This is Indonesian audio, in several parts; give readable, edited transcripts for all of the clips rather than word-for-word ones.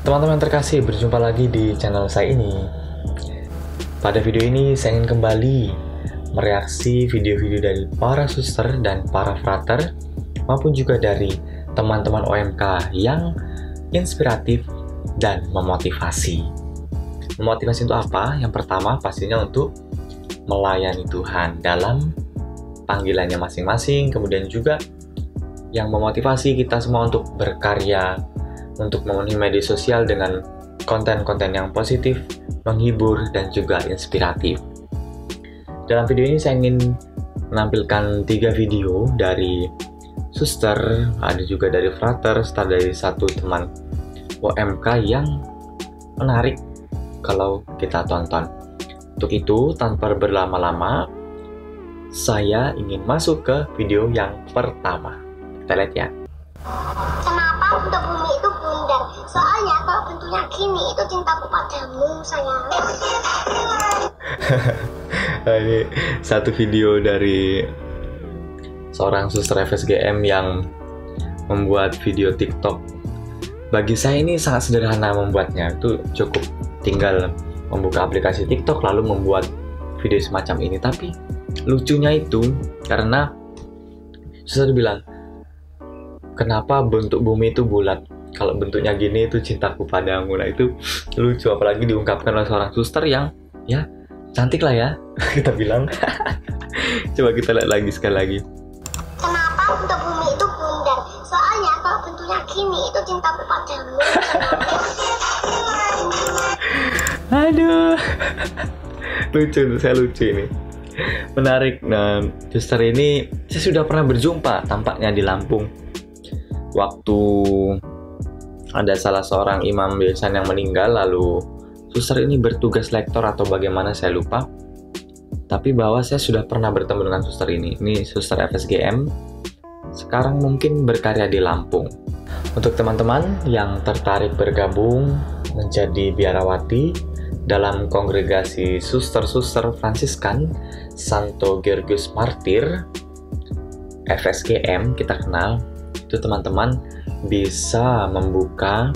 Teman-teman terkasih, berjumpa lagi di channel saya ini. Pada video ini saya ingin kembali mereaksi video-video dari para suster dan para frater maupun juga dari teman-teman OMK yang inspiratif dan memotivasi. Memotivasi untuk apa? Yang pertama pastinya untuk melayani Tuhan dalam panggilannya masing-masing, kemudian juga yang memotivasi kita semua untuk berkarya, untuk memenuhi media sosial dengan konten-konten yang positif, menghibur, dan juga inspiratif. Dalam video ini saya ingin menampilkan 3 video dari suster, ada juga dari frater, serta dari satu teman OMK yang menarik kalau kita tonton. Untuk itu, tanpa berlama-lama, saya ingin masuk ke video yang pertama. Kita lihat ya. Kenapa untuk bumi itu bundar? Soalnya kalau bentuknya gini itu cintaku padamu, sayang. Ini satu video dari seorang suster FSGM yang membuat video TikTok. Bagi saya ini sangat sederhana membuatnya. Itu cukup tinggal membuka aplikasi TikTok lalu membuat video semacam ini. Tapi lucunya itu karena suster bilang, kenapa bentuk bumi itu bulat? Kalau bentuknya gini itu cintaku padamu. Nah itu lucu, apalagi diungkapkan oleh seorang suster yang ya cantik lah ya kita bilang. Coba kita lihat lagi sekali lagi. Kenapa bentuk bumi itu bundar? Soalnya kalau bentuknya gini itu cintaku padamu. Aduh, lucu, saya lucu ini, menarik. Nah, suster ini saya sudah pernah berjumpa tampaknya di Lampung. Waktu ada salah seorang imam besan yang meninggal, lalu suster ini bertugas lektor atau bagaimana saya lupa. Tapi bahwa saya sudah pernah bertemu dengan suster ini. Ini suster FSGM, sekarang mungkin berkarya di Lampung. Untuk teman-teman yang tertarik bergabung menjadi biarawati dalam kongregasi suster-suster Fransiskan Santo Georgius Martir FSGM kita kenal, itu teman-teman bisa membuka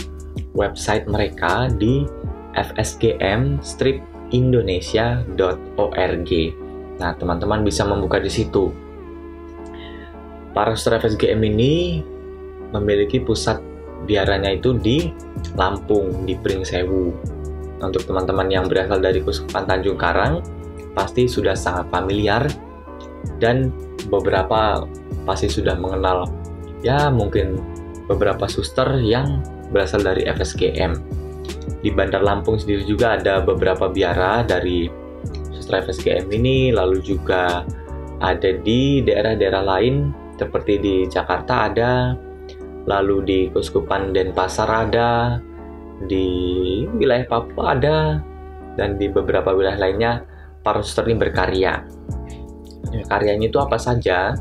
website mereka di fsgm-indonesia.org. Nah, teman-teman bisa membuka di situ. Para suster FSGM ini memiliki pusat biaranya itu di Lampung, di Pringsewu. Untuk teman-teman yang berasal dari Kuskupan Tanjung Karang pasti sudah sangat familiar, dan beberapa pasti sudah mengenal ya mungkin beberapa suster yang berasal dari FSGM. Di Bandar Lampung sendiri juga ada beberapa biara dari suster FSGM ini, lalu juga ada di daerah-daerah lain seperti di Jakarta ada, lalu di Kuskupan Denpasar ada, di wilayah Papua ada, dan di beberapa wilayah lainnya para suster ini berkarya. Karyanya itu apa saja?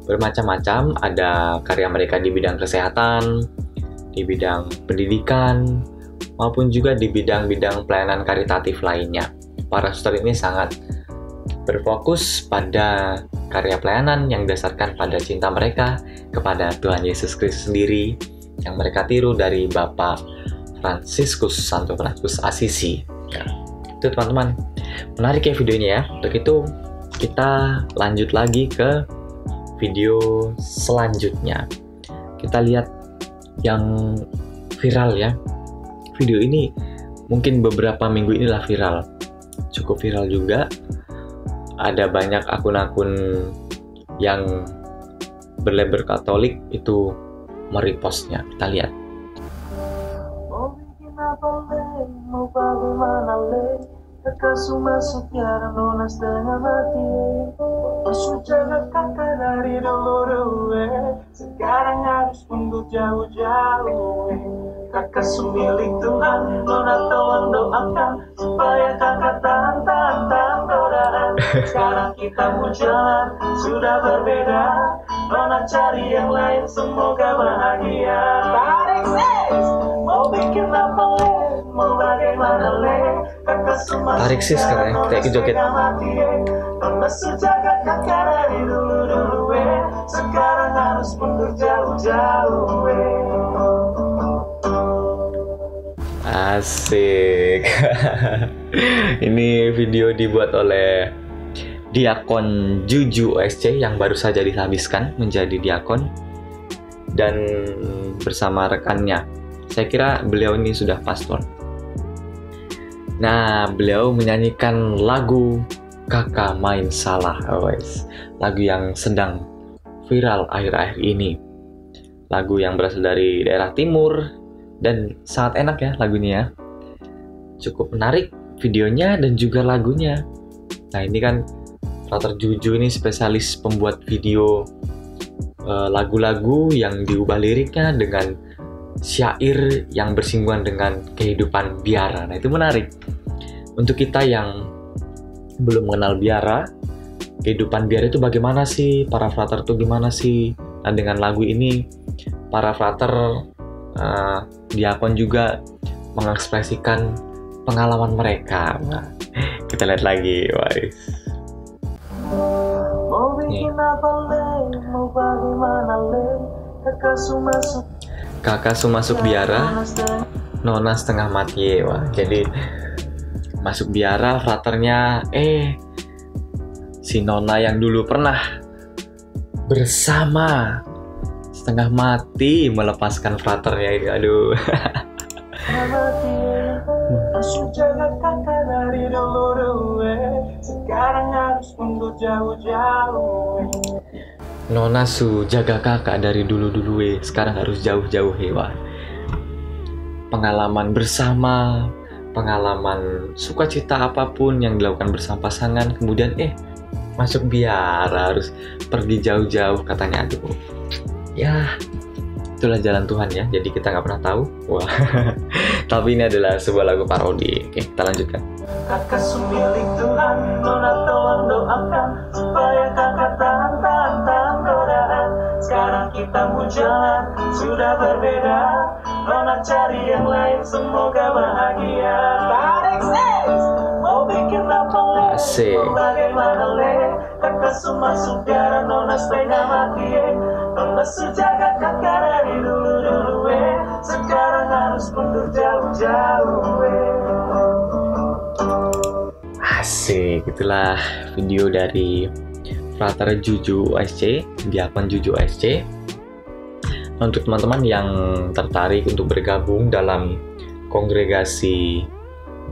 Bermacam-macam. Ada karya mereka di bidang kesehatan, di bidang pendidikan, maupun juga di bidang-bidang pelayanan karitatif lainnya. Para suster ini sangat berfokus pada karya pelayanan yang didasarkan pada cinta mereka kepada Tuhan Yesus Kristus sendiri, yang mereka tiru dari Bapak Fransiskus, Santo Fransiskus Assisi. Ya, itu teman-teman, menarik ya videonya ya. Untuk itu kita lanjut lagi ke video selanjutnya. Kita lihat yang viral ya. Video ini mungkin beberapa minggu inilah viral, cukup viral juga. Ada banyak akun-akun yang berlabel Katolik itu merepostnya. Kita lihat. Mau bagaimana terkasih masuknya dan lunas dengan mati. Bersujaga kakak dari dulu sekarang harus mundur jauh-jauh. Kakak semilik Tuhan, nona tolong doakan supaya kakak tahan godaan. Sekarang kita mau jalan sudah berbeda, nona cari yang lain semoga bahagia. Tarik sis, mau bikin apa mau bagaimana Tarik sis katanya, kita ikut joget. Bersujaga kakak dari dulu sekarang harus mundur jauh-jauh. Asik. Ini video dibuat oleh Diakon Juju OSC yang baru saja dihabiskan menjadi diakon dan bersama rekannya. Saya kira beliau ini sudah pastor. Nah, beliau menyanyikan lagu Kakak Main Salah, lagu yang sedang viral akhir-akhir ini. Lagu yang berasal dari daerah timur dan sangat enak ya lagunya. Cukup menarik videonya dan juga lagunya. Nah, ini kan Frater Juju ini spesialis pembuat video lagu-lagu yang diubah liriknya dengan syair yang bersinggungan dengan kehidupan biara. Nah, itu menarik. Untuk kita yang belum mengenal biara, kehidupan biara itu bagaimana sih? Para frater itu gimana sih? Nah, dengan lagu ini, para frater diakon juga mengekspresikan pengalaman mereka. Nah, kita lihat lagi, guys. Mau bikin apa le, mau bagaimana le, kakak masuk biara, nona setengah mati. Wah, jadi masuk biara fraternya, si nona yang dulu pernah bersama setengah mati melepaskan fraternya ini. Aduh. Jaga kakak dari dulu sekarang harus mundur jauh-jauh. Nona su jaga kakak dari dulu sekarang harus jauh-jauh hewan. Pengalaman bersama, pengalaman sukacita apapun yang dilakukan bersama pasangan, kemudian masuk biara harus pergi jauh-jauh katanya. Aduh, ya itulah jalan Tuhan ya, jadi kita nggak pernah tahu. Wah. Tapi ini adalah sebuah lagu parodi. Oke, kita lanjutkan. Kakak milik Tuhan, nona tolong doakan supaya kakak tahan godaan. Sekarang kita mau jalan, sudah berbeda. Nona cari yang lain, semoga bahagia. Tarik ses, mau bikin apa le? Asik. Mau bagaimana le? Kakak masuk biara, nona setengah mati. Nona jaga kakak dari dulu sekarang harus mundur jauh-jauh. Asik, itulah video dari Frater Juju OSC, Diakon Juju OSC. Untuk teman-teman yang tertarik untuk bergabung dalam kongregasi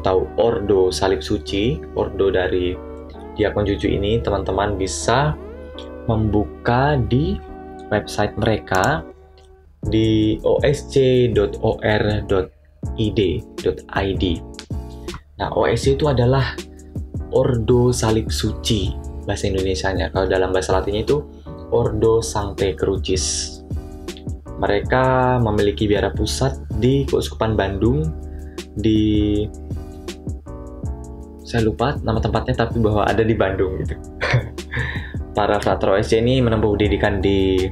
atau Ordo Salib Suci, Ordo dari Diakon Juju ini, teman-teman bisa membuka di website mereka di osc.or.id. Nah, OSC itu adalah Ordo Salib Suci bahasa Indonesianya. Kalau dalam bahasa Latinnya itu Ordo Sancte Crucis. Mereka memiliki biara pusat di Keuskupan Bandung, di saya lupa nama tempatnya, tapi bahwa ada di Bandung gitu. Para frater OSC ini menempuh pendidikan di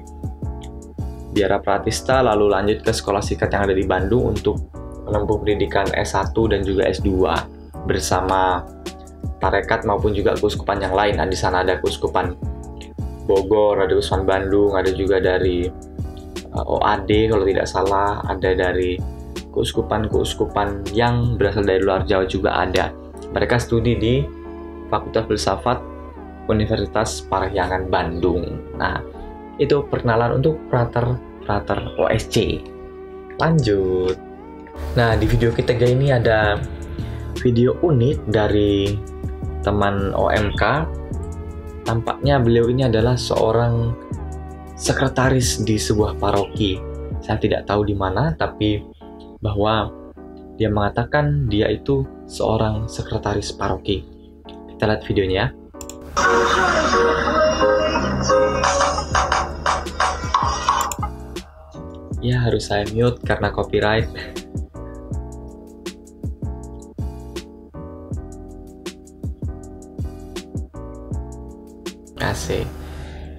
Biara Pratista, lalu lanjut ke sekolah sikat yang ada di Bandung untuk menempuh pendidikan S1 dan juga S2 bersama tarekat maupun juga keuskupan yang lain. Nah, di sana ada keuskupan Bogor, ada keuskupan Bandung, ada juga dari OAD kalau tidak salah, ada dari keuskupan yang berasal dari luar Jawa juga ada. Mereka studi di Fakultas Filsafat Universitas Parahyangan Bandung. Nah, itu perkenalan untuk frater OSC. Lanjut. Nah, di video ketiga ini ada video unik dari teman OMK. Tampaknya beliau ini adalah seorang sekretaris di sebuah paroki. Saya tidak tahu di mana, tapi bahwa dia mengatakan dia itu seorang sekretaris paroki. Kita lihat videonya. Ya, harus saya mute karena copyright. Asik.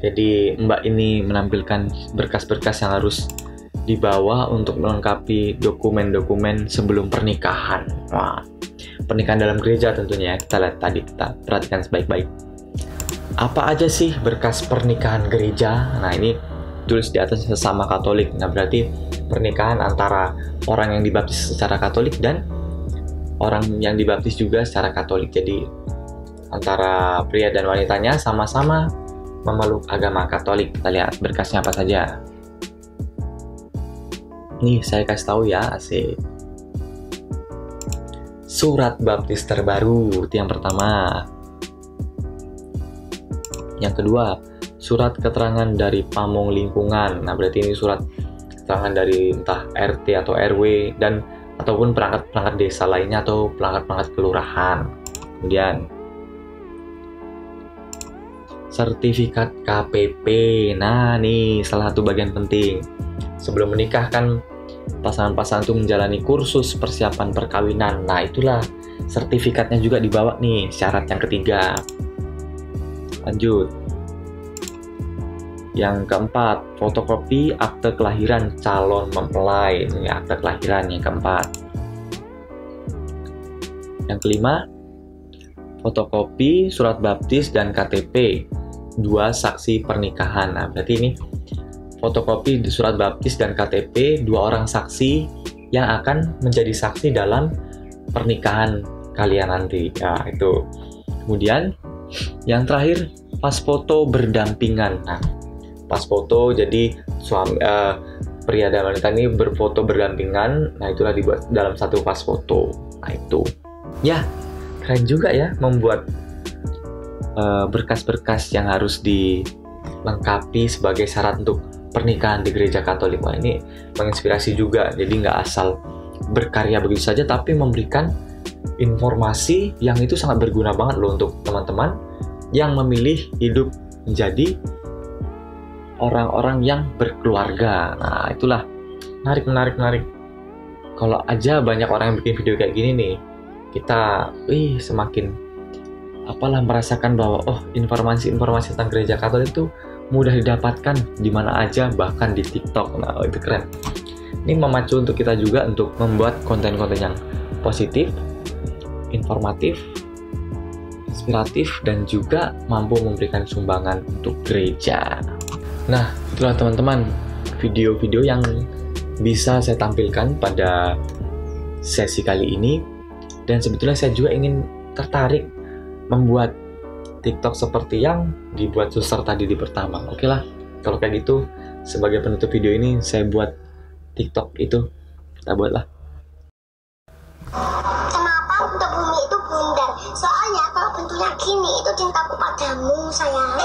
Jadi Mbak ini menampilkan berkas-berkas yang harus dibawa untuk melengkapi dokumen-dokumen sebelum pernikahan. Wah, pernikahan dalam gereja tentunya. Kita lihat tadi, kita perhatikan sebaik-baik. Apa aja sih berkas pernikahan gereja? Nah, ini tulis di atas sesama Katolik. Nah, berarti pernikahan antara orang yang dibaptis secara Katolik dan orang yang dibaptis juga secara Katolik. Jadi antara pria dan wanitanya sama-sama memeluk agama Katolik. Kita lihat berkasnya apa saja. Nih, saya kasih tahu ya, asik. Surat baptis terbaru, itu yang pertama. Yang kedua, surat keterangan dari pamong lingkungan. Nah, berarti ini surat keterangan dari entah RT atau RW dan ataupun perangkat-perangkat desa lainnya atau perangkat-perangkat kelurahan. Kemudian sertifikat KPP. Nah, nih salah satu bagian penting. Sebelum menikah kan pasangan-pasangan itu menjalani kursus persiapan perkawinan. Nah, itulah sertifikatnya juga dibawa nih, syarat yang ketiga. Lanjut. Yang keempat, fotokopi akte kelahiran calon mempelai. Ini akte kelahiran yang keempat. Yang kelima, fotokopi surat baptis dan KTP 2 saksi pernikahan. Nah, berarti ini fotokopi surat baptis dan KTP 2 orang saksi yang akan menjadi saksi dalam pernikahan kalian nanti. Ya, itu. Kemudian yang terakhir, pas foto berdampingan. Nah, pas foto jadi suami pria dan wanita ini berfoto berdampingan. Nah, itulah dibuat dalam satu pas foto. Nah, itu. Ya, keren juga ya membuat berkas-berkas yang harus dilengkapi sebagai syarat untuk pernikahan di gereja Katolik. Wah, ini menginspirasi juga. Jadi nggak asal berkarya begitu saja, tapi memberikan informasi yang itu sangat berguna banget loh untuk teman-teman yang memilih hidup menjadi orang-orang yang berkeluarga. Nah, itulah menarik. Kalau aja banyak orang yang bikin video kayak gini nih, kita semakin merasakan bahwa informasi-informasi tentang gereja Katolik itu mudah didapatkan di mana aja, bahkan di TikTok. Nah, itu keren. Ini memacu untuk kita juga untuk membuat konten-konten yang positif, informatif, inspiratif, dan juga mampu memberikan sumbangan untuk gereja. Nah, itulah teman-teman video-video yang bisa saya tampilkan pada sesi kali ini. Dan sebetulnya saya juga ingin tertarik membuat TikTok seperti yang dibuat suster tadi di pertama. Oke lah, kalau kayak gitu, sebagai penutup video ini, saya buat TikTok itu. Kita buatlah. Kenapa untuk bumi itu bundar? Soalnya kalau bentuknya gini, itu cintaku padamu, sayang.